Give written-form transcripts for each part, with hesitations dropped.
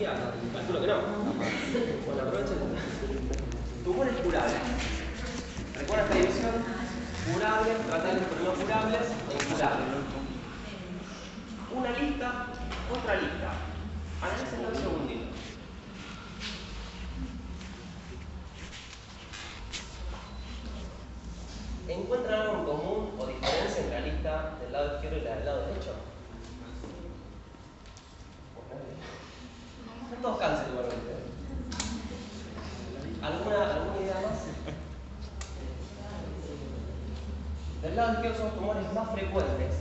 oncología? Calculo que no. Bueno, aprovechen. Tumores curables. ¿Recuerdan esta división? Curables, tratables pero no curables e incurables. Una lista, otra lista. Analícenla un segundito. ¿Encuentran algo en común o diferencia entre la lista del lado izquierdo y la del lado derecho? Son todos cáncer igualmente. ¿Alguna idea más? Del lado izquierdo son los tumores más frecuentes.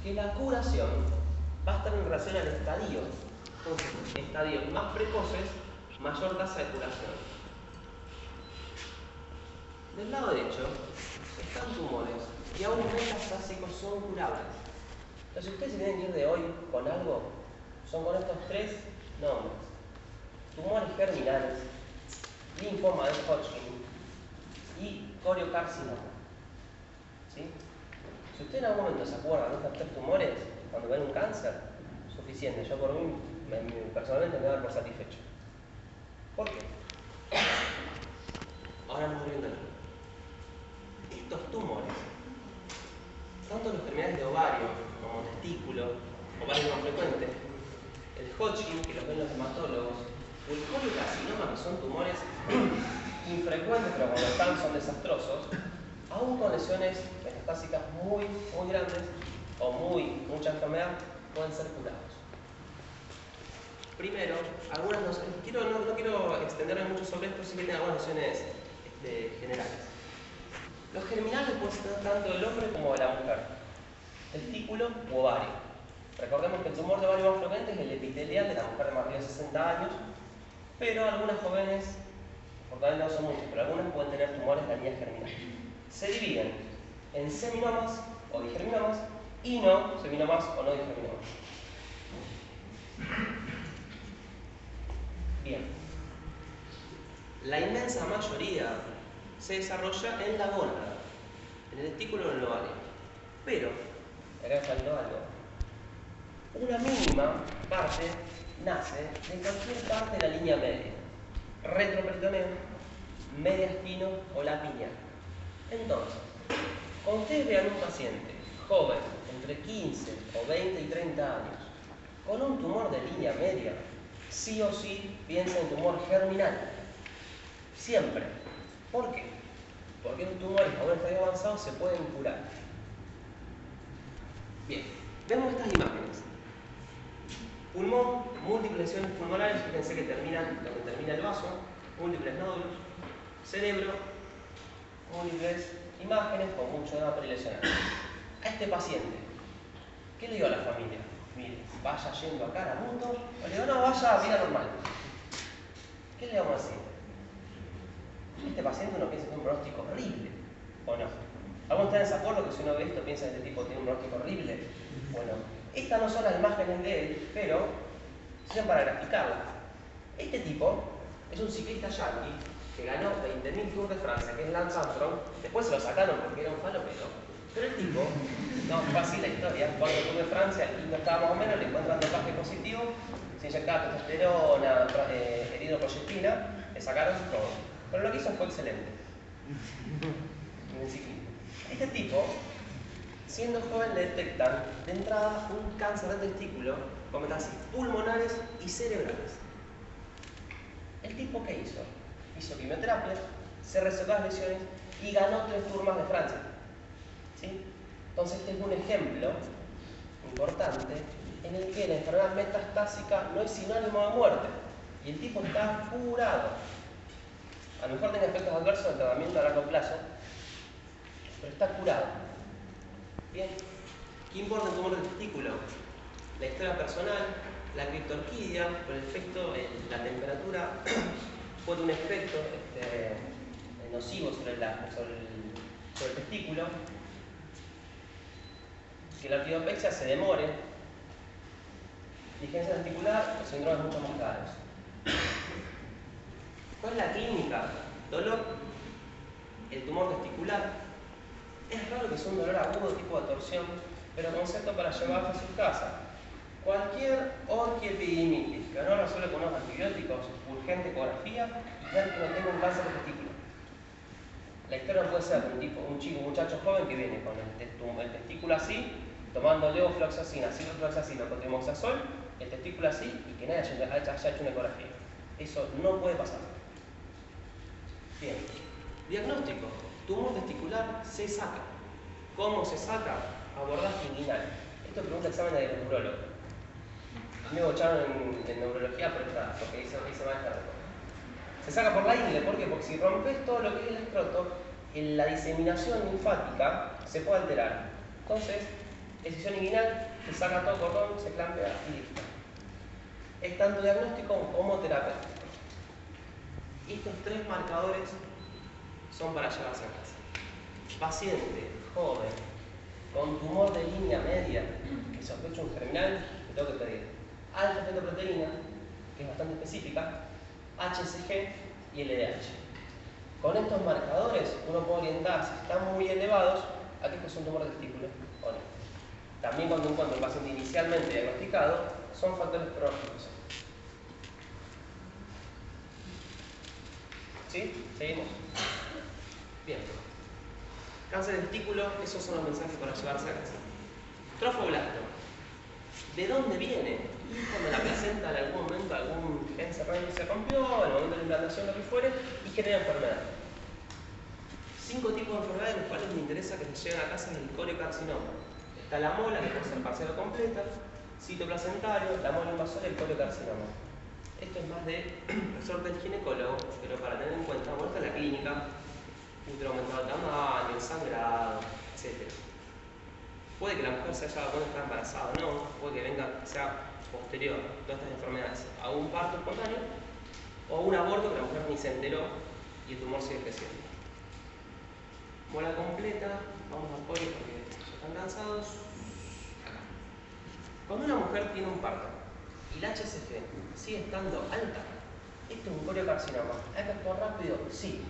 Que la curación va a estar en relación al estadio. Entonces, estadios más precoces, mayor tasa de curación. Del lado derecho están tumores y aún metastásicos son curables. Entonces, ustedes se tienen que ir de hoy con algo, son con estos tres nombres: tumores germinales, linfoma de Hodgkin y coriocarcinoma. ¿Sí? Si usted en algún momento se acuerda de estos tres tumores, cuando ven un cáncer, suficiente. Yo por mí, personalmente me voy a dar por satisfecho. ¿Por qué? Ahora nos viendo estos tumores, tanto los germinales de ovario como testículo, ovario más frecuente, el Hodgkin, que los ven los hematólogos, o el coriocarcinoma, que son tumores infrecuentes, pero cuando están son desastrosos, aún con lesiones metastásicas muy grandes o mucha enfermedad, pueden ser curados. Primero, algunas nociones. No quiero extenderme mucho sobre esto, sí que tengo algunas nociones generales. Los germinales pueden ser tanto del hombre como de la mujer, testículo u ovario. Recordemos que el tumor de ovario más frecuente es el epitelial de la mujer de más de 60 años, pero algunas jóvenes, afortunadamente no son muchas, pero algunas pueden tener tumores de la línea germinal. Se dividen en seminomas o digerminomas y no seminomas o no digerminomas. Bien. La inmensa mayoría se desarrolla en la gónada, en el testículo o en el ovario. Pero, acá está algo, una mínima parte nace de cualquier parte de la línea media. Retroperitoneo, mediastino o la pineal. Entonces, cuando ustedes vean un paciente joven, entre 15 o 20 y 30 años, con un tumor de línea media, sí o sí piensa en tumor germinal. Siempre. ¿Por qué? Porque los tumores a un estadio avanzado se pueden curar. Bien, vemos estas imágenes. Pulmón, múltiples lesiones pulmonares, fíjense que terminan donde termina el vaso, múltiples nódulos. Cerebro, múltiples imágenes con mucho edema prelesional. A este paciente, ¿qué le digo a la familia? Mire, vaya yendo a Caramundo, o le digo, no, vaya a vida normal. ¿Qué le vamos a decir? Este paciente uno piensa que tiene un pronóstico horrible, ¿o no? ¿Algunos están en desacuerdo que si uno ve esto piensa que este tipo tiene un pronóstico horrible? Bueno, estas no son las imágenes de él, pero sirven para graficarlas. Este tipo es un ciclista yankee que ganó 20.000 Tours de Francia, que es Lance Armstrong. Después se lo sacaron porque era un falopero. Pero el tipo, no, fue así la historia. Cuando el Tour de Francia, el tipo estaba más o menos, le encuentran dopaje positivo, se inyectaba testosterona, eritropoyetina, le sacaron todo. Pero lo que hizo fue excelente. En el ciclismo. Este tipo, siendo joven, le detectan de entrada un cáncer de testículo con metástasis pulmonares y cerebrales. ¿El tipo qué hizo? Hizo quimioterapia, se resecó las lesiones y ganó 3 Tours de Francia. ¿Sí? Entonces este es un ejemplo importante en el que la enfermedad metastásica no es sinónimo de muerte y el tipo está curado. A lo mejor tiene efectos adversos del tratamiento a largo plazo, pero está curado. Bien, ¿qué importa el tumor del testículo? La historia personal, la criptorquidia, por el efecto, la temperatura, puede tener un efecto nocivo sobre el testículo, que la ortopexia se demore, ligencia testicular, los síndromes mucho más caros. ¿Cuál es la clínica? Dolor, el tumor testicular. Es raro que sea un dolor agudo tipo de torsión, pero concepto para llevarse a su casa. Cualquier orquiepididimitis que no resuelve con unos antibióticos, urgente ecografía y ver que no tenga un cáncer de testículo. La historia puede ser de un muchacho joven que viene con el testículo así, tomando levofloxacina, ciprofloxacina, cotrimoxazol, el testículo así y que nadie haya hecho una ecografía. Eso no puede pasar. Bien. Diagnóstico. Tumor testicular se saca. ¿Cómo se saca? Abordaje inguinal. Esto pregunta examen de neurólogo. A mí me bocharon en neurología porque hice mal esta respuesta. Se saca por la ingle, ¿por qué? Porque si rompes todo lo que es el escroto, en la diseminación linfática se puede alterar. Entonces, excisión inguinal, se saca todo cordón, se clampea y listo. Es tanto diagnóstico como terapéutico. Estos tres marcadores son para llevarse a casa. Paciente joven con tumor de línea media que sospecha un germinal, le tengo que pedir alta fetoproteína, que es bastante específica, HCG y LDH. Con estos marcadores uno puede orientar si están muy elevados a que es un tumor de testículo o no. También cuando encuentro un paciente inicialmente diagnosticado, son factores pronósticos. ¿Sí? ¿Seguimos? Bien. Cáncer de testículo, esos son los mensajes para llevarse a casa. Trofoblasto. ¿De dónde viene? Cuando la placenta en algún momento algún gen se rompió, en el momento de la implantación, lo que fuere, y genera enfermedad. 5 tipos de enfermedades, los cuales me interesa que se lleguen a casa, es el coriocarcinoma. Está la mola, que puede ser parcial o completa, citoplacentario, la mola invasora y el coriocarcinoma. Esto es más de resorte del ginecólogo, pero para tener en cuenta, bueno, está la clínica, útero aumentado de tamaño, sangrado, etc. Puede que la mujer se haya dado cuenta que está embarazada o no, puede que venga, que sea posterior, todas estas enfermedades, a un parto espontáneo o un aborto que la mujer ni se enteró y el tumor sigue creciendo. Mola completa, vamos a apoyo porque ya están cansados. Acá. Cuando una mujer tiene un parto y la HCG sigue estando alta, esto es un coriocarcinoma. ¿Hay que actuar rápido? Sí.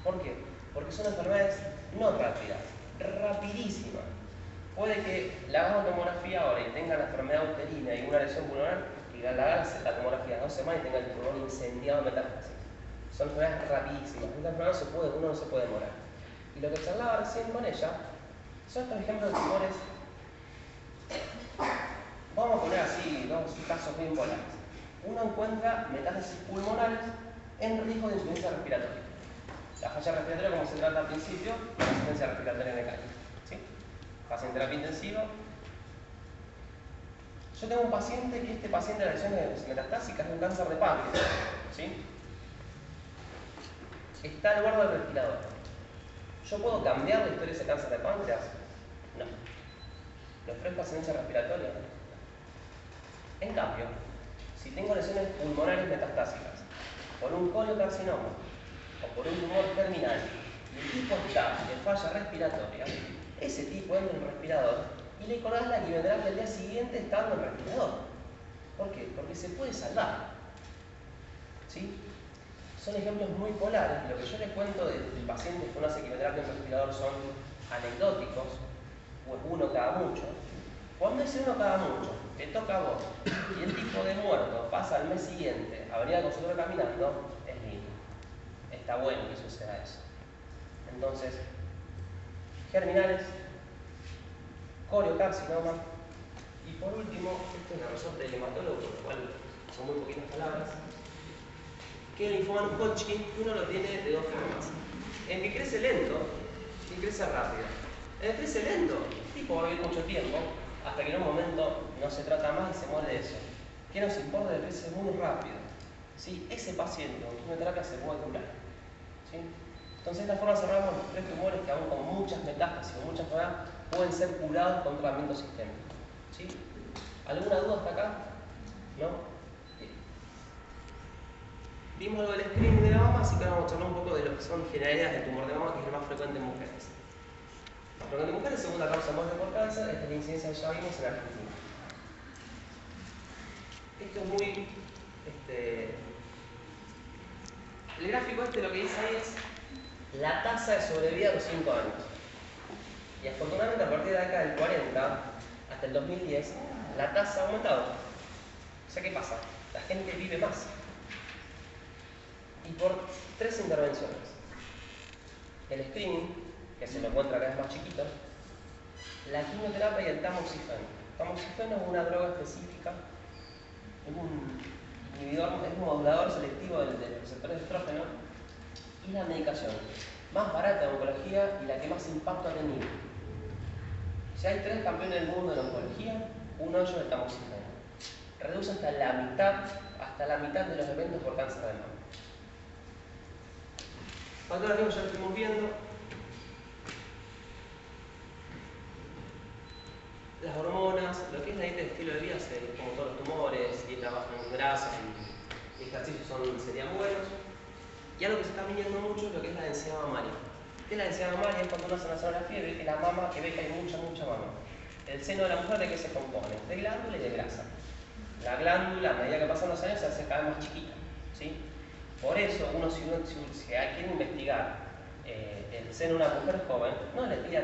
¿Por qué? Porque son enfermedades no rápidas, rapidísimas. Puede que la hagas la tomografía ahora y tenga la enfermedad uterina y una lesión pulmonar y la hagas la tomografía a 2 semanas y tenga el pulmón incendiado de metástasis. Son enfermedades rapidísimas. Esta enfermedad uno no se puede demorar. Y lo que charlaba recién con ella son estos ejemplos de tumores. Vamos a poner así 2 casos bien polares. Uno encuentra metástasis pulmonares en riesgo de insuficiencia respiratoria. La falla respiratoria, como se trata al principio, la insuficiencia respiratoria mecánica. ¿Sí? Paciente en terapia intensiva. Yo tengo un paciente que este paciente de lesiones metastásicas es un cáncer de páncreas. ¿Sí? Está al borde del respirador. ¿Yo puedo cambiar la historia de ese cáncer de páncreas? No. ¿Le ofrezco asistencia respiratoria? En cambio, si tengo lesiones pulmonares metastásicas por un coriocarcinoma o por un tumor terminal y el tipo está de falla respiratoria, ese tipo entra en el respirador y le colgás la quimioterapia al día siguiente estando en el respirador. ¿Por qué? Porque se puede salvar. ¿Sí? Son ejemplos muy polares. Lo que yo les cuento del paciente que no hace quimioterapia en el respirador son anecdóticos, o es uno cada mucho. Cuando es uno cada mucho, te toca a vos y el tipo de muerto pasa al mes siguiente a venir al consultorio caminando, es lindo. Está bueno que suceda eso. Entonces, germinales, coriocarcinoma y por último, este es el resorte del hematólogo, por lo cual son muy poquitas palabras, que el linfoma Hodgkin uno lo tiene de 2 formas. En que crece lento y crece rápido. En el que crece lento, el tipo va a vivir mucho tiempo, hasta que en un momento no se trata más y se muere de eso. ¿Qué nos importa? El que crece muy rápido. ¿Sí? Ese paciente con quimioterapia se puede curar. ¿Sí? Entonces, de esta forma cerramos los 3 tumores que aún con muchas metástasis o muchas enfermedades pueden ser curados con tratamiento sistémico. ¿Sí? ¿Alguna duda hasta acá? ¿No? Vimos lo del screening de la mama, así que ahora vamos a hablar un poco de lo que son generalidades del tumor de mama, que es el más frecuente en mujeres. Más frecuente en mujeres, segunda causa de muerte por cáncer, esta es la incidencia que ya vimos en Argentina. Esto es muy... El gráfico lo que dice ahí es la tasa de sobrevida a los 5 años. Y afortunadamente a partir de acá del 40 hasta el 2010, la tasa ha aumentado. O sea, ¿qué pasa? La gente vive más. Y por 3 intervenciones. El screening, que se lo encuentra cada vez más chiquito, la quimioterapia y el tamoxifeno. El tamoxifeno es una droga específica, es un inhibidor, es un modulador selectivo del receptor de estrógeno, y la medicación más barata de oncología y la que más impacto ha tenido. Si hay 3 campeones del mundo de la oncología, uno de ellos es el tamoxifeno. Reduce hasta la mitad de los eventos por cáncer de mama. Acá arriba ya lo estuvimos viendo. Las hormonas, lo que es la dieta de estilo de vida, como todos los tumores, dieta baja en grasa y ejercicios serían buenos. Y algo que se está midiendo mucho es lo que es la densidad mamaria. ¿Qué es la densidad mamaria? Es cuando uno hace una sonografía y ve que la mama, que ve que hay mucha mama. El seno de la mujer, ¿de qué se compone? De glándula y de grasa. La glándula, a medida que pasan los años, se hace cada vez más chiquita, ¿sí? Por eso, si quiere investigar el seno de una mujer joven, no le pidan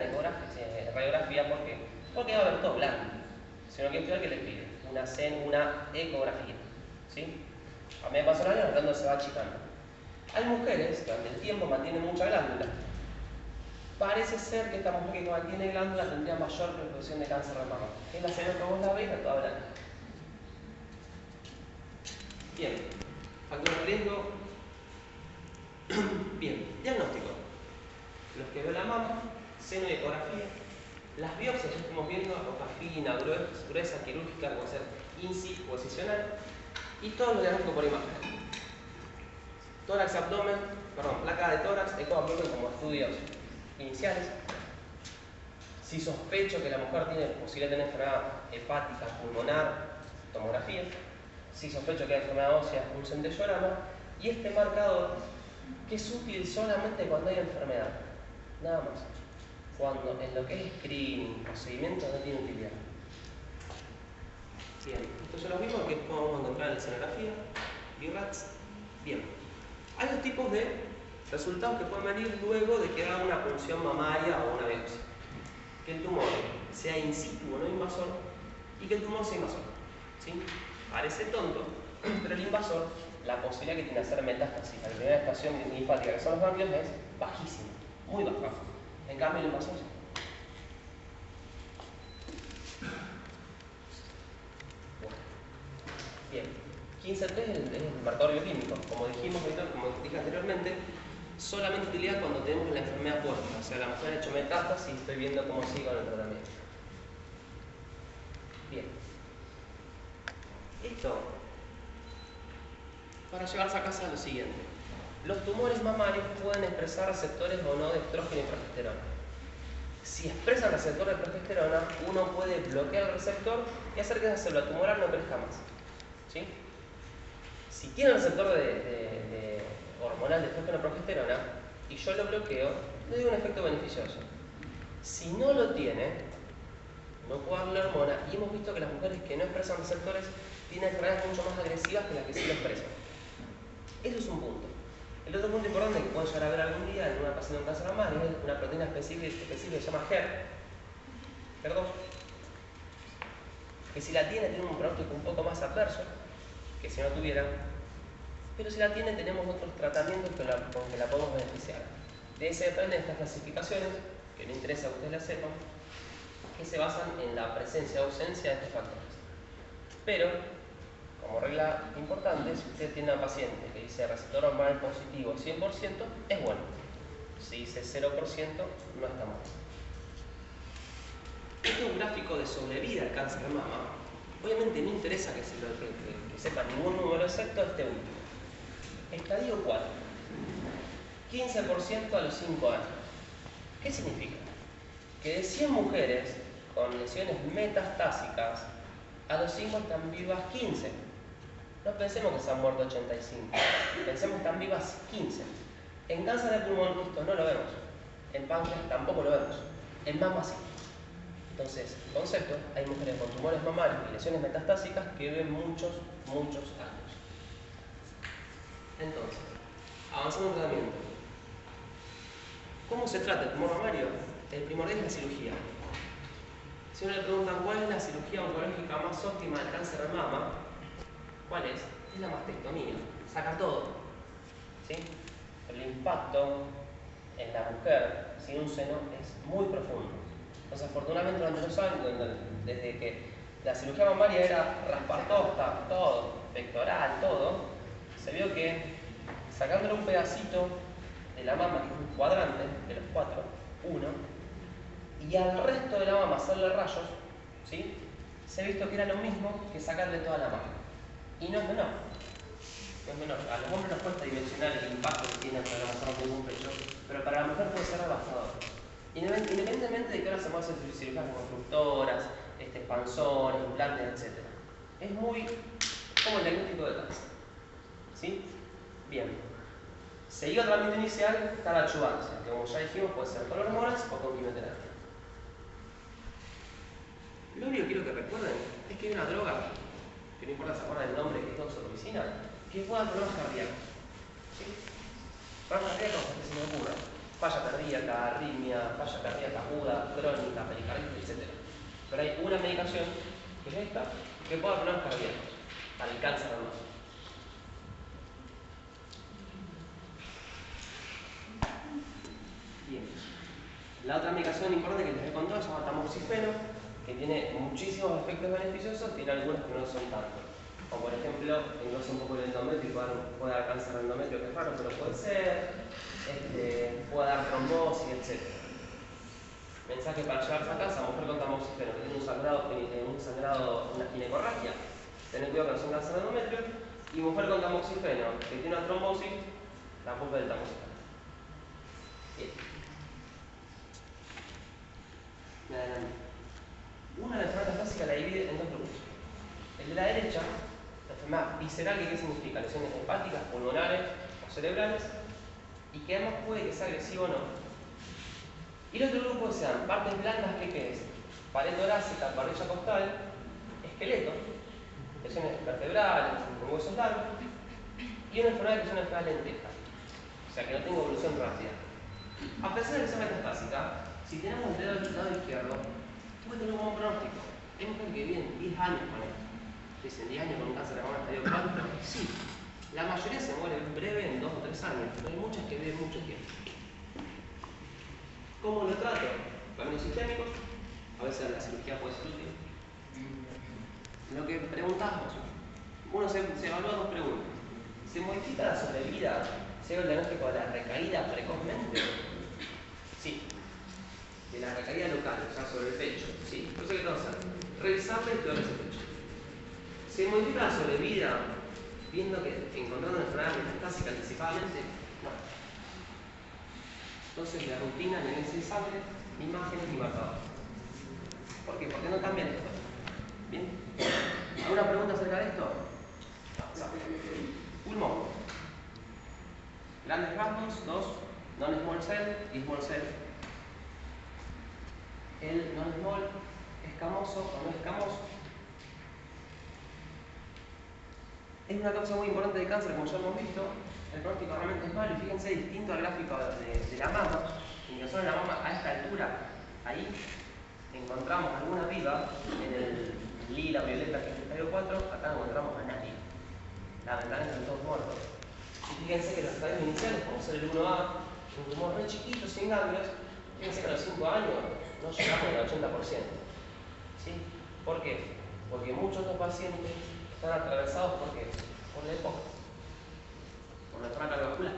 radiografía porque va a haber todo blanco. Sino que es que le pide una ecografía, ¿sí? A medida que pasan los años, la glándula se va achicando. Hay mujeres que durante el tiempo mantienen mucha glándula. Parece ser que esta mujer que mantiene glándula tendría mayor reproducción de cáncer de mama. Es la seno que vos la ves, toda blanca. Bien, factor de riesgo. Bien, diagnóstico. Los que veo la mama, seno y ecografía. Las biopsias ya estamos viendo, roca fina, gruesa, quirúrgica, puede ser INSI o excisional. Y todo lo diagnóstico por imagen. Tórax, abdomen, placa de tórax, ecoabdomen como estudios iniciales. Si sospecho que la mujer tiene posibilidad de tener enfermedad hepática, pulmonar, tomografía. Si sospecho que hay enfermedad ósea, un centellorama. Y este marcador, que es útil solamente cuando hay enfermedad. Nada más. Cuando en lo que es screening, procedimiento, no tiene utilidad. Bien, esto ya lo vimos, que podemos encontrar en la escenografía, BRATS. Bien. Hay 2 tipos de resultados que pueden venir luego de que haga una punción mamaria o una biopsia. Que el tumor sea in situ o no invasor y que el tumor sea invasor. ¿Sí? Parece tonto, pero el invasor, la posibilidad que tiene de hacer metástasis a la primera estación linfática, que son los ganglios, es bajísima, muy baja. En cambio, el invasor sí. Bien, 15.3 es el marcador bioquímico. Como dije anteriormente, solamente utilidad cuando tenemos la enfermedad puesta. O sea, la mujer ha hecho metástasis y estoy viendo cómo sigue con el tratamiento. Bien. Esto, para llevarse a casa lo siguiente. Los tumores mamarios pueden expresar receptores o no de estrógeno y progesterona. Si expresan receptor de progesterona, uno puede bloquear el receptor y hacer que esa célula tumoral no crezca más. ¿Sí? Si tiene el receptor de hormonal de estrógeno progesterona y yo lo bloqueo, le doy un efecto beneficioso. Si no lo tiene, no puedo darle la hormona, y hemos visto que las mujeres que no expresan receptores tienen enfermedades mucho más agresivas que las que sí lo expresan. Eso es un punto. El otro punto importante que pueden llegar a ver algún día en una paciente con cáncer mamario es una proteína específica que se llama HER2, que si la tiene un pronóstico un poco más adverso que si no tuviera, pero si la tiene tenemos otros tratamientos con que la podemos beneficiar. De ese dependen estas clasificaciones, que no interesa que ustedes las sepan, que se basan en la presencia o ausencia de estos factores. Pero, como regla importante, si usted tiene una paciente que dice receptor hormonal positivo 100%, es bueno. Si dice 0%, no está mal. Este es un gráfico de sobrevida al cáncer de mama. Obviamente no interesa que sepa ningún número exacto, este último. Estadio 4. 15% a los 5 años. ¿Qué significa? Que de 100 mujeres con lesiones metastásicas, a los 5 están vivas 15. No pensemos que se han muerto 85. Pensemos que están vivas 15. En cáncer de pulmón esto no lo vemos. En páncreas tampoco lo vemos. En mama sí. Entonces, concepto, hay mujeres con tumores mamarios y lesiones metastásicas que viven muchos años. Entonces, avanzando en el tratamiento. ¿Cómo se trata el tumor mamario? El primordial es la cirugía. Si uno le preguntan cuál es la cirugía oncológica más óptima del cáncer de mama, ¿cuál es? Es la mastectomía. Saca todo. ¿Sí? El impacto en la mujer sin un seno es muy profundo. Entonces, afortunadamente, durante los años, desde que la cirugía mamaria era raspar costa, todo, pectoral, todo, se vio que sacándole un pedacito de la mama, que es un cuadrante de los 4, 1, y al resto de la mama hacerle rayos, ¿sí? Se ha visto que era lo mismo que sacarle toda la mama. Y no es menor. No es menor. A los hombres nos cuesta dimensionar el impacto que tiene para romper un pecho, pero para la mujer puede ser devastador. Independientemente de que ahora se pueden hacer cirugías constructoras, expansiones, implantes, etc. Es muy como el diagnóstico de cáncer. ¿Sí? Bien. Seguido el tratamiento inicial está la adjuvancia, que como ya dijimos puede ser con hormonas o con quimioterapia. Lo único que quiero que recuerden es que hay una droga, que no importa si se acuerdan el nombre, que es doxorubicina, que puede dar problemas cardíacos. ¿Sí? Problemas cardíacos que se me ocurran. Falla cardíaca, arritmia, falla cardíaca aguda, crónica, pericarditis, etc. Pero hay una medicación, que es esta, que puede dar problemas cardíacos para el cáncer de mama. Bien. La otra medicación importante que les he contado se llama tamoxifeno, que tiene muchísimos efectos beneficiosos, tiene algunos que no son tanto. Como por ejemplo, engrosa un poco el endometrio y puede dar cáncer de endometrio, que es raro, pero puede ser, puede dar trombosis, etc. Mensaje para llevarse a casa: mujer con tamoxifeno que tiene un sangrado, una ginecorragia, tener cuidado que no sea un cáncer de endometrio, y mujer con tamoxifeno que tiene una trombosis, la culpa del tamoxifeno. Bien. Una de las enfermedades clásicas la divide en dos grupos. El de la derecha, la enfermedad visceral, que ¿qué significa? Lesiones hepáticas, pulmonares o cerebrales, y que además puede que sea agresivo o no. Y el otro grupo sean partes blandas, ¿qué es? Pared torácica, parrilla costal, esqueleto, lesiones vertebrales, con huesos largos, y una enfermedad que es una enfermedad lenteja, o sea que no tengo evolución rápida. A pesar de que sea metastásica, si tenemos el dedo del lado izquierdo, puede tener un buen pronóstico. Hay mujeres que viven 10 años con esto. Dicen 10 años con un cáncer de mama estadio crónico. Sí, la mayoría se muere breve en 2 o 3 años, pero hay muchas que viven mucho tiempo. ¿Cómo lo trato? Caminos sistémicos, a veces la cirugía puede ser útil. Lo que preguntamos, uno se evalúa dos preguntas. ¿Se modifica la sobrevida? ¿Se ve el diagnóstico de la recaída precozmente? Sí. De la recaída local, o sea, sobre el pecho. Sí. Por eso que tenemos que hacer, revisarle y estudiar ese pecho. ¿Se modifica la sobrevida viendo que encontrando una enfermedad metastásica anticipadamente? No. Entonces la rutina, análisis de sangre, imágenes y marcadores. ¿Por qué? Porque no cambian esto. ¿Bien? ¿Alguna pregunta acerca de esto? Pulmón. Grandes rasgos, 2, non-small cell y small cell. El non-small, escamoso o no escamoso. Es una causa muy importante de cáncer, como ya hemos visto. El pronóstico realmente es malo, y fíjense, distinto al gráfico de la mama, en que solo la mama a esta altura, ahí encontramos alguna viva, en el lila, violeta, que es el estadio 4, acá no encontramos a nadie. Lamentablemente están todos muertos. Y fíjense que los estadios iniciales, como ser el 1A, un tumor muy chiquito, sin ganglios, fíjense que a los 5 años no llegamos al 80%. ¿Sí? ¿Por qué? Porque muchos de los pacientes están atravesados por la época, por la enfermedad cardiovascular.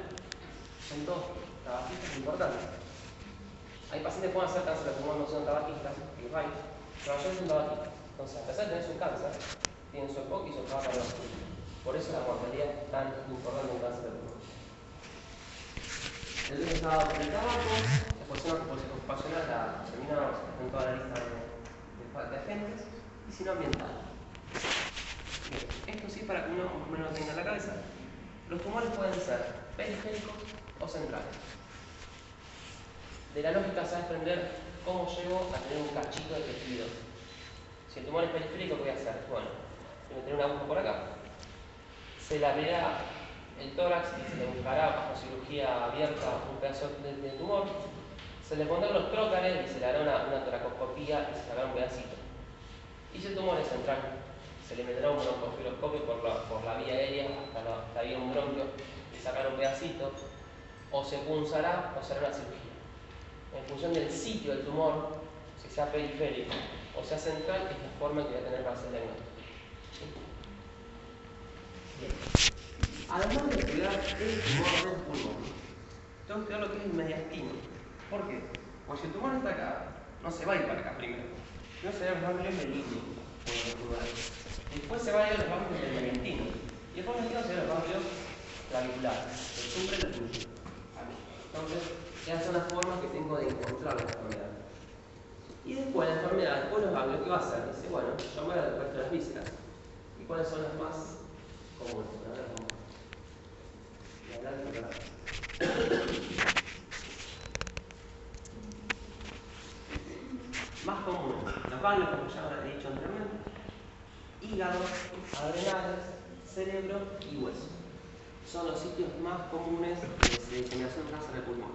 Son todos tabaquistas importantes. Hay pacientes que pueden hacer cáncer de pulmón no son tabaquistas, y los hay, pero la mayoría son tabaquistas. Entonces, a pesar de tener su cáncer, tienen su EPOC y su enfermedad cardiovascular. Por eso la mortalidad es tan importante en cáncer de pulmón. El otro estaba del tabaco, después una composición ocupacional, la terminamos en toda la lista de agentes, y si no ambiental. Bien, esto sí para que uno más o menos lo tenga en la cabeza. Los tumores pueden ser periféricos o centrales. De la lógica se va a desprender cómo llego a tener un cachito de tejido. Si el tumor es periférico, ¿qué voy a hacer? Bueno, voy a tener una aguja por acá. Se le abrirá el tórax y se le buscará bajo cirugía abierta un pedazo de tumor. Se le pondrán los trócares y se le hará una toracoscopía y se sacará un pedacito. Y si el tumor es central, se le meterá un broncooscopio por la vía aérea hasta ahí un bronquio y sacar un pedacito, o se punzará o será una cirugía. En función del sitio del tumor, si sea periférico o sea central, es la forma que voy a tener para hacer el diagnóstico. Bien. Además de estudiar el tumor del pulmón, tengo que estudiar lo que es el mediastino. ¿Por qué? Porque si el tumor está acá, no se va a ir para acá primero. No se va a ir los ganglios meningios. Después se va a ir a los ganglios del mediastino. Y después se va a ir a los ganglios claviculares, el sumbre y el pulmón. Entonces, esas son las formas que tengo de encontrar la enfermedad. Y después la enfermedad, después los ganglios, ¿qué va a hacer? Dice, bueno, yo me voy al resto de las vísceras. ¿Y cuáles son las más comunes? A ver, vamos. Más comunes, los ganglios, como ya he dicho anteriormente, hígado, adrenales, cerebro y hueso. Son los sitios más comunes de diseminación de cáncer de pulmón.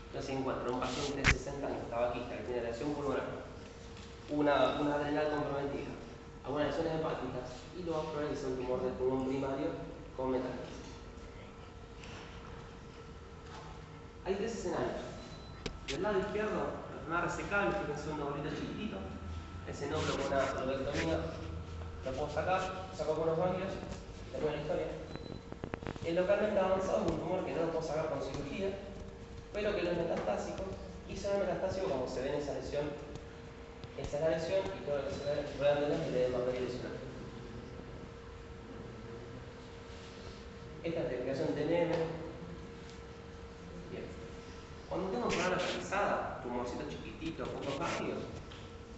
Entonces se encuentra un paciente de 60 años, tabaquista, que tiene lesión pulmonar, una adrenal comprometida, algunas lesiones hepáticas, y lo va a probabilizar un tumor del pulmón primario con metástasis. Hay tres escenarios. Del lado izquierdo, la enfermedad resecable, fíjense un nódulo chiquitito. Ese nódulo con una lobectomía lo puedo saco con unos ganglios, tengo la historia. El localmente avanzado es un tumor que no lo puedo sacar con cirugía, pero que no es metastásico, y si no es metastásico, como se ve en esa lesión, esa es la lesión y todo lo que se ve rodeando es el edema perilesional. Esta es la identificación de TNM. Bien. Cuando tengo una enfermedad localizada, tumorcito chiquitito, pocos ganglios,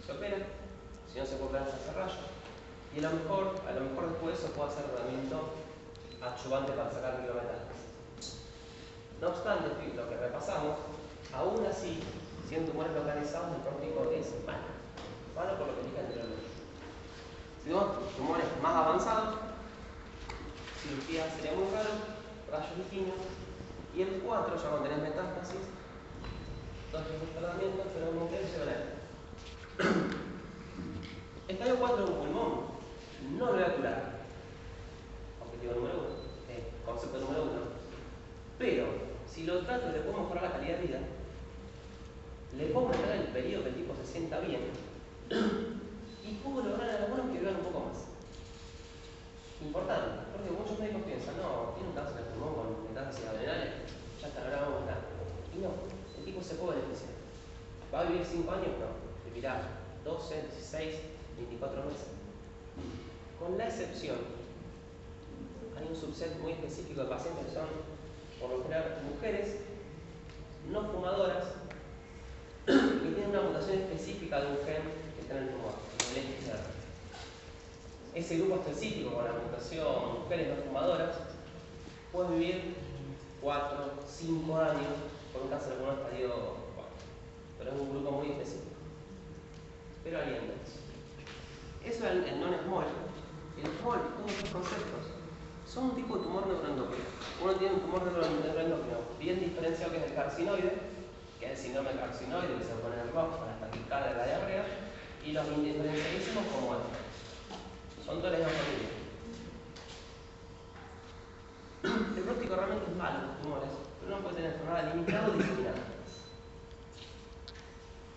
se opera. Si no se puede operar, se hace rayo. Y a lo mejor después de eso puedo hacer tratamiento adyuvante para sacar micrometástasis. No obstante, lo que repasamos, aún así, si en tumores localizados, el pronóstico es malo. Malo por lo que dije anteriormente. Si tenemos tumores más avanzados, cirugía sería muy raro, rayos y quimio. Y el 4, ya cuando tenés metástasis, entonces el tratamiento, pero no se van a ir. Estadio 4 de un pulmón, no lo voy a curar. Objetivo número 1, concepto número 1. Pero, si lo trato y le puedo mejorar la calidad de vida, le puedo mejorar el periodo que el tipo se sienta bien, y puedo lograr en algunos que vivan un poco más. Importante, porque muchos médicos piensan, no, tiene un cáncer de pulmón con metástasis adrenales, ya está, ahora vamos a ganar. Y no, el tipo se puede beneficiar. ¿Va a vivir 5 años? No, vivirá 12, 16, 24 meses. Con la excepción, hay un subset muy específico de pacientes que son, por lo general, mujeres no fumadoras que tienen una mutación específica de un gen que está en el tumor, el XR. Ese grupo específico con la mutación mujeres no fumadoras puede vivir 4, 5 años con un cáncer de pulmón estadio 4. Pero es un grupo muy específico. Pero hay índices. Eso es el non-small. El small, todos estos conceptos, son un tipo de tumor neuroendocrino. Uno tiene un tumor neuroendocrino bien diferenciado, que es el carcinoide, que es el síndrome carcinoide, que se pone en el rojo con la taquicardia de la diarrea, y los indiferencialísimos como este. Son todas las mismas familias. El pronóstico realmente es malo en los tumores, pero uno puede tener enfermedad limitada o diseminada.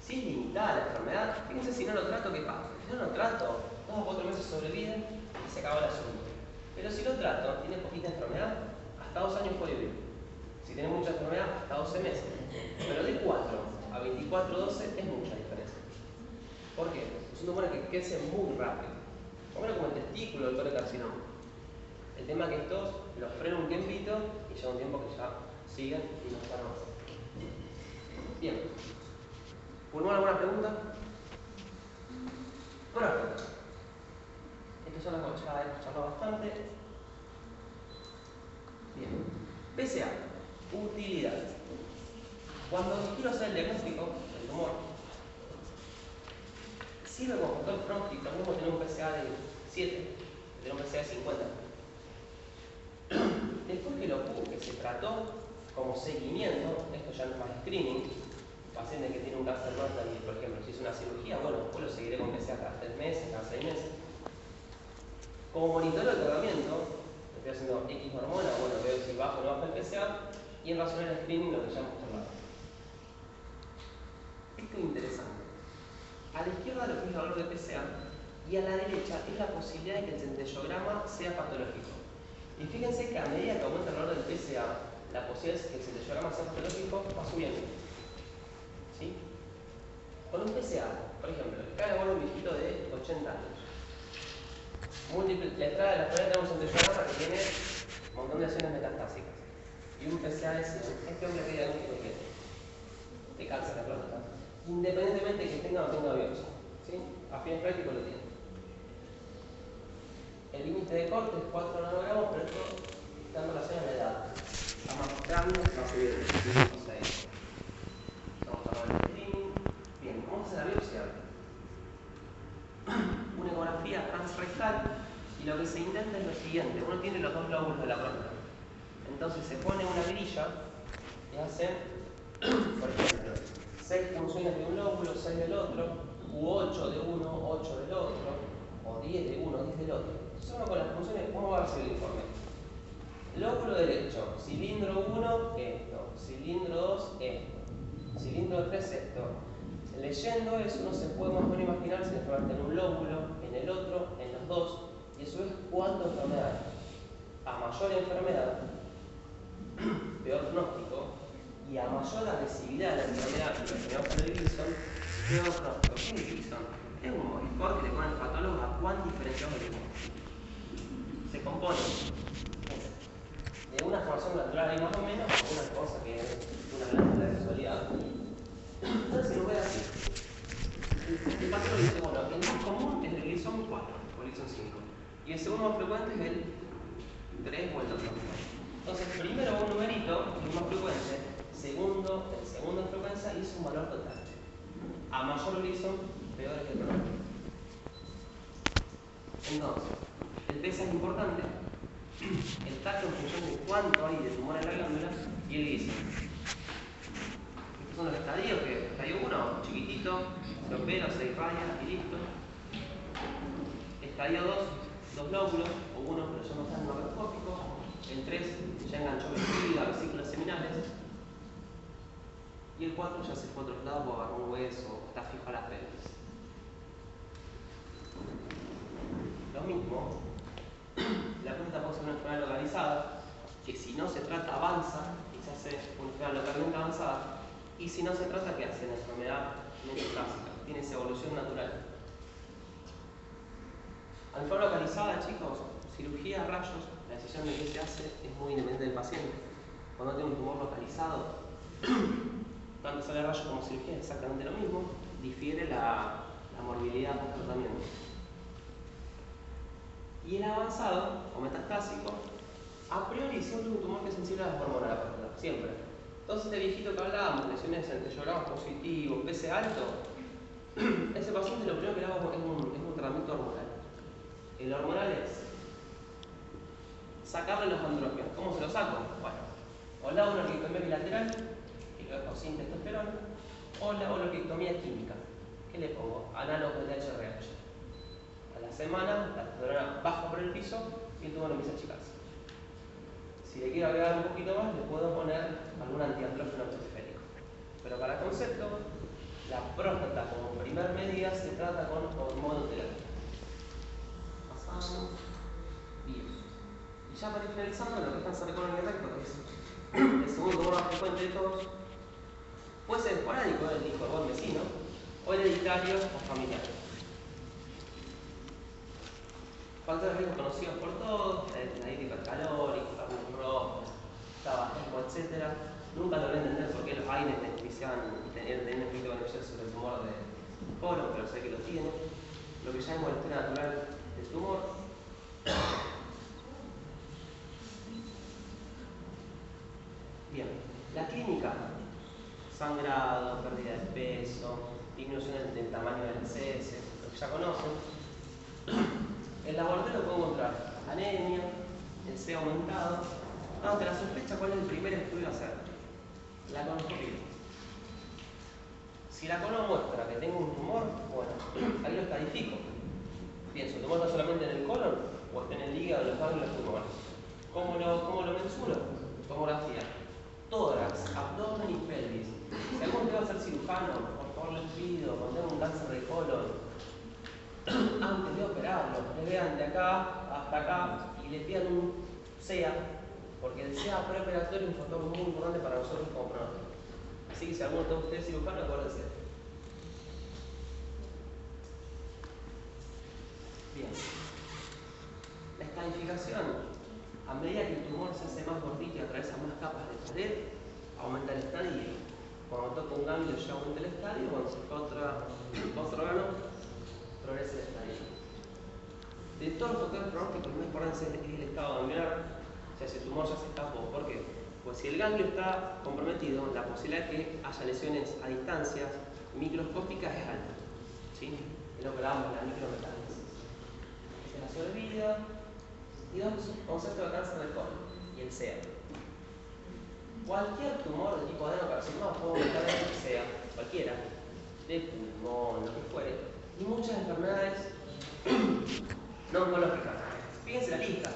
Si es limitada la enfermedad, fíjense si no lo trato, ¿qué pasa? Si no lo trato, 2 o 4 meses sobreviven y se acabó el asunto. Pero si lo trato, tiene poquita enfermedad, hasta 2 años puede vivir. Si tiene mucha enfermedad, hasta 12 meses. Pero de 4 a 24, 12 es mucha diferencia. ¿Por qué? Es un tumor que crece muy rápido. Como el testículo del colecarcinoma. El tema es que estos los freno un tiempito y llega un tiempo que ya siguen y no están más. Bien. ¿Pulmón alguna pregunta? Buenas preguntas. Estas son las cosas que ya hemos charlado bastante. Bien. PSA. Utilidad. Cuando quiero hacer el diagnóstico del tumor, sirve como factor pronóstico. Podemos tener un PSA de 7, tener un PSA de 50. Después que lo que se trató como seguimiento, esto ya no es más screening, paciente que tiene un cáncer mama y, por ejemplo, si hizo una cirugía, bueno, después lo seguiré con PSA cada 3 meses, cada 6 meses. Como monitoreo de tratamiento, estoy haciendo X hormona, bueno, veo si baja o no baja el PSA, y en relación al screening, lo que ya hemos hablado. Esto es interesante. A la izquierda lo que es el valor de PSA, y a la derecha es la posibilidad de que el centellograma sea patológico. Y fíjense que a medida que aumenta el valor del PSA, la posibilidad de que el centellograma sea patológico va subiendo. ¿Sí? Con un PSA, por ejemplo, acá le un viejito de 80 años. Detrás de la pared tenemos un centellograma que tiene un montón de lesiones metastásicas. Y un PSA de 100. Este hombre que diagnóstico tiene de cáncer de próstata, independientemente de que tenga o no tenga biopsia. ¿Sí? A fines prácticos lo tiene. El límite de corte es 4 nanogramos, pero esto está en relación a la edad. A más grande, más bien. Vamos a ver el screening. Bien, vamos a hacer la biopsia. Una ecografía transrectal, y lo que se intenta es lo siguiente: uno tiene los dos lóbulos de la próstata. Entonces se pone una grilla y hacen, por ejemplo, 6 funciones de un lóbulo, 6 del otro, u 8 de uno, 8 del otro, o 10 de uno, 10 del otro. Solo con las funciones, ¿cómo va a recibir el informe? Lóbulo derecho, cilindro 1, esto, cilindro 2, esto, cilindro 3, esto. Leyendo eso, uno se puede más o menos imaginar si está en un lóbulo, en el otro, en los dos, y eso es cuánto enfermedad. A mayor enfermedad, peor pronóstico, y a mayor agresividad de la enfermedad, y lo que me ofrece el Gleason, peor pronóstico. ¿Qué es el Gleason? Es un monitor que le pone el patólogo a cuán diferenciado el humor. Se compone de una formación natural y más o menos una cosa que es una glándula de casualidad. Entonces se lo voy a decir. El patólogo dice, bueno, el más común es el Gleason 4 o el Gleason 5. Y el segundo más frecuente es el 3 o el 2. Entonces, primero un numerito, el más frecuente, el segundo en frecuencia, y es un valor total. A mayor Gleason, peor es el pronóstico. Entonces, el PSA es importante, el tacto en función de cuánto hay de tumor en la glándula, y el Gleason. Estos son los estadios, que estadio 1, chiquitito, se opera, se irradia y listo. Estadio 2, 2 lóbulos, o 1, pero ya no está en macroscópico. El 3 ya enganchó vejiga, vesículas seminales. Y el 4 ya se fue a otros lados o agarró un hueso, o está fijo a la pelvis. Lo mismo, la próstata puede ser una enfermedad localizada, que si no se trata avanza y se hace una enfermedad localmente avanzada, y si no se trata, ¿qué hace? Una enfermedad metastásicas, tiene esa evolución natural. Al enfermedad localizada, chicos, cirugía, rayos, la decisión de qué se hace es muy independiente del paciente. Cuando tiene un tumor localizado, tanto sale rayos como cirugía es exactamente lo mismo, difiere la morbilidad post tratamiento. Y el avanzado, o metastásico, a priori siempre es un tumor que es sensible a las hormonas de la próstata, siempre. Entonces, este viejito que hablábamos, lesiones de centellogramos positivos, PSA alto, ese paciente lo primero que le hago es un tratamiento hormonal. El hormonal es sacarle los andrógenos. ¿Cómo se los saco? Bueno, o la hago una orquiectomía bilateral, que lo dejo sin testosterona, o la hago una orquiectomía química. ¿Qué le pongo? Análogo de HRH. A la semana, la testosterona baja por el piso y el tumor empieza a achicarse. Si le quiero agregar un poquito más, le puedo poner algún antiandrógeno periférico. Pero para concepto, la próstata como primer medida se trata con hormonoterapia. Pasamos. Bien. Y ya para ir finalizando, lo que es cáncer de colon y recto, que es el segundo tumor más frecuente de todos, puede ser esporádico, el hijo de buen vecino, o hereditario o familiar. Factores de riesgo conocidos por todos, la dieta hipercalórica, un rojo, tabagismo, etc. Nunca logré entender por qué los AINES beneficiaban y tenían un efecto beneficioso sobre el tumor de colon, pero sé que lo tiene. Lo que llamamos la historia natural del tumor. Bien, la clínica: sangrado, pérdida de peso, disminución del tamaño del heces, lo que ya conocen. El laboratorio puede encontrar anemia, el C aumentado. Ante la sospecha, ¿cuál es el primer estudio a hacer? La colonoscopia. Si la color muestra que tengo un tumor, bueno, ahí lo estadifico. Pienso, ¿el tumor está solamente en el colon o está en el hígado, en los ganglios tumores? ¿Cómo lo mensuro? Tomografía. Tórax, abdomen y pelvis. Si algún te va a ser cirujano, por favor les pido, cuando tengo un cáncer de colon, antes de operarlo, le vean de acá hasta acá y le pidan un CEA, porque el CEA preoperatorio es un factor muy importante para nosotros como pronóstico. Así que si alguno de ustedes es cirujano, acuérdense. Bien. La estadificación, a medida que el tumor se hace más gordito y atraviesa más capas de pared, aumenta el estadio. Cuando toca un ganglio ya aumenta el estadio, cuando se toca otro órgano, progresa el estadio. De todos los factores pronósticos, el más importante es el estado ganglionar, o sea, si el tumor ya se escapó. ¿Por qué? Pues si el ganglio está comprometido, la posibilidad de que haya lesiones a distancias microscópicas es alta. ¿Sí? Es lo que hablábamos de la micrometástasis. Es la sobrevida y dos conceptos de cáncer del colon y el CEA. Cualquier tumor de tipo adenocarcinoma puede aumentar el CEA, cualquiera, de pulmón, lo que fuere, y muchas enfermedades no oncológicas. Fíjense la lista: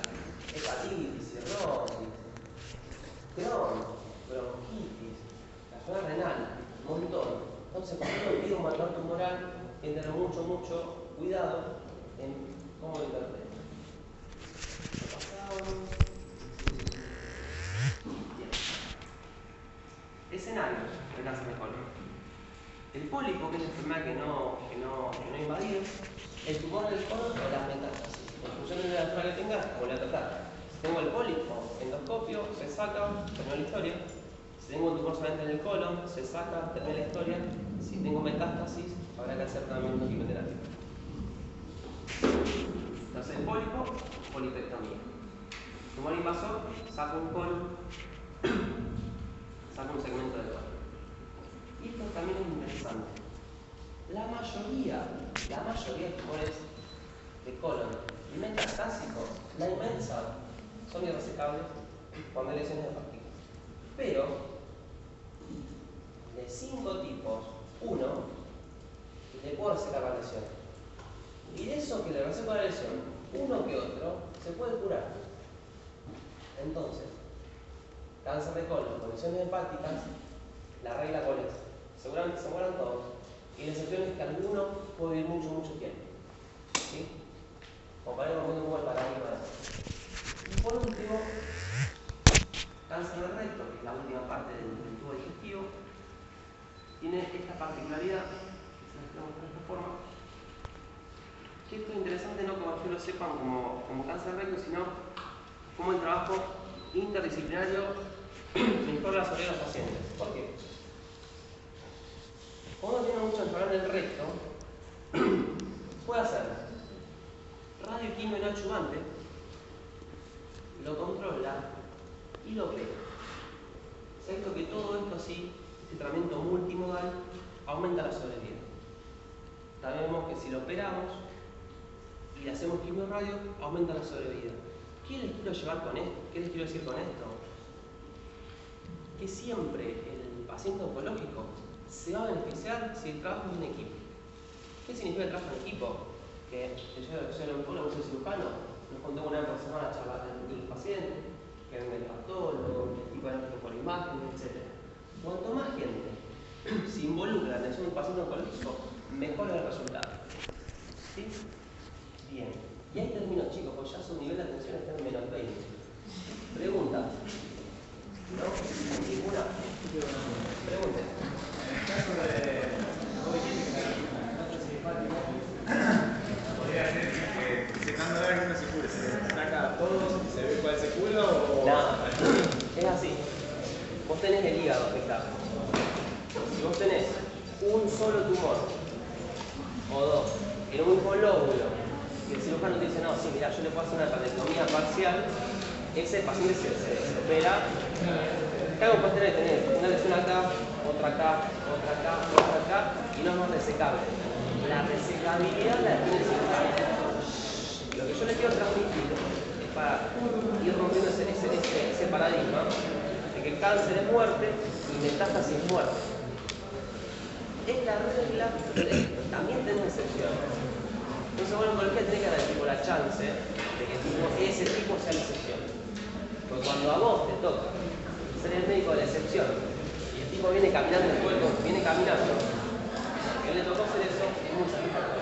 hepatitis, cirrosis, Crohn, bronquitis, la enfermedad renal, un montón. Entonces, cuando uno pide un marcador tumoral, hay que tener mucho cuidado en cómo lo interpreta. Escenarios de cáncer de colon. El pólipo, que es la enfermedad que no ha invadido, el tumor del colon o las metástasis. En función de la enfermedad que tenga, como la tratar. Si tengo el pólipo, endoscopio, se saca, termina la historia. Si tengo un tumor solamente en el colon, se saca, termina la historia. Si tengo metástasis, habrá que hacer tratamiento quimioterápico. Entonces, el pólipo, polipectomía. Tumor invasor, saco un colon, saco un segmento del colon. Y esto también es interesante. La mayoría de tumores de colon metastásicos, la inmensa, son irresecables cuando hay lesiones de partículas. Pero, de 5 tipos, uno le puedo resecar la lesión. Y de eso que le reseco la lesión, uno que otro, se puede curar. Entonces, cáncer de colon con lesiones hepáticas, la regla cuál es: seguramente se mueran todos, y la excepción es que alguno puede vivir mucho tiempo. ¿Sí? Como para ir rompiendo un poco el paradigma de eso. Y por último, cáncer de recto, que es la última parte del tubo digestivo, tiene esta particularidad, que se las muestro de esta forma, que esto es interesante no como que lo sepan como cáncer de recto, sino como el trabajo interdisciplinario mejora la sobrevida de los pacientes. ¿Por qué? Cuando uno tiene mucha enfermedad del recto, puede hacer radio y quimio no adjuvante, lo controla y lo opera. Excepto que todo esto sí, este tratamiento multimodal, aumenta la sobrevida. También vemos que si lo operamos y le hacemos quimio radio, aumenta la sobrevida. ¿Qué les quiero llevar con esto? ¿Qué les quiero decir con esto? Que siempre el paciente oncológico se va a beneficiar si el trabajo es en equipo. ¿Qué significa el trabajo en equipo? Que yo soy el oncólogo, soy cirujano, nos juntamos una vez por semana a charlar con el paciente, que venga el patólogo, el equipo de por imágenes, etc. Cuanto más gente se involucra en la atención de un paciente oncológico, mejor es el resultado. ¿Sí? Bien. Y ahí termino, chicos, porque ya su nivel de atención está en menos 20. Pregunta. ¿No? ¿Ninguna? Pregunten. En el caso de podría ser que secando el área uno se cura, se saca a todos y se ve cuál se cura o. No, es así. Vos tenés el hígado afectado. Si vos tenés un solo tumor o dos en un mismo lóbulo y el cirujano te dice, no, sí, mira, yo le puedo hacer una apendectomía parcial, ese paciente se opera. Claro, vos tenés que tener una lesión acá, otra acá, otra acá, otra acá, y no es más resecable. La resecabilidad la tiene el cirujano. Lo que yo les quiero transmitir es para ir rompiendo ese paradigma de que el cáncer es muerte y metástasis es muerte. es la regla, pero también tenemos excepciones. Entonces, bueno, en colegio tenés que dar tipo la chance de que ese tipo sea la excepción. Porque cuando a vos te toca ser el médico de la excepción y el tipo viene caminando, el cuerpo viene caminando, que él le tocó hacer eso, es muy satisfactorio.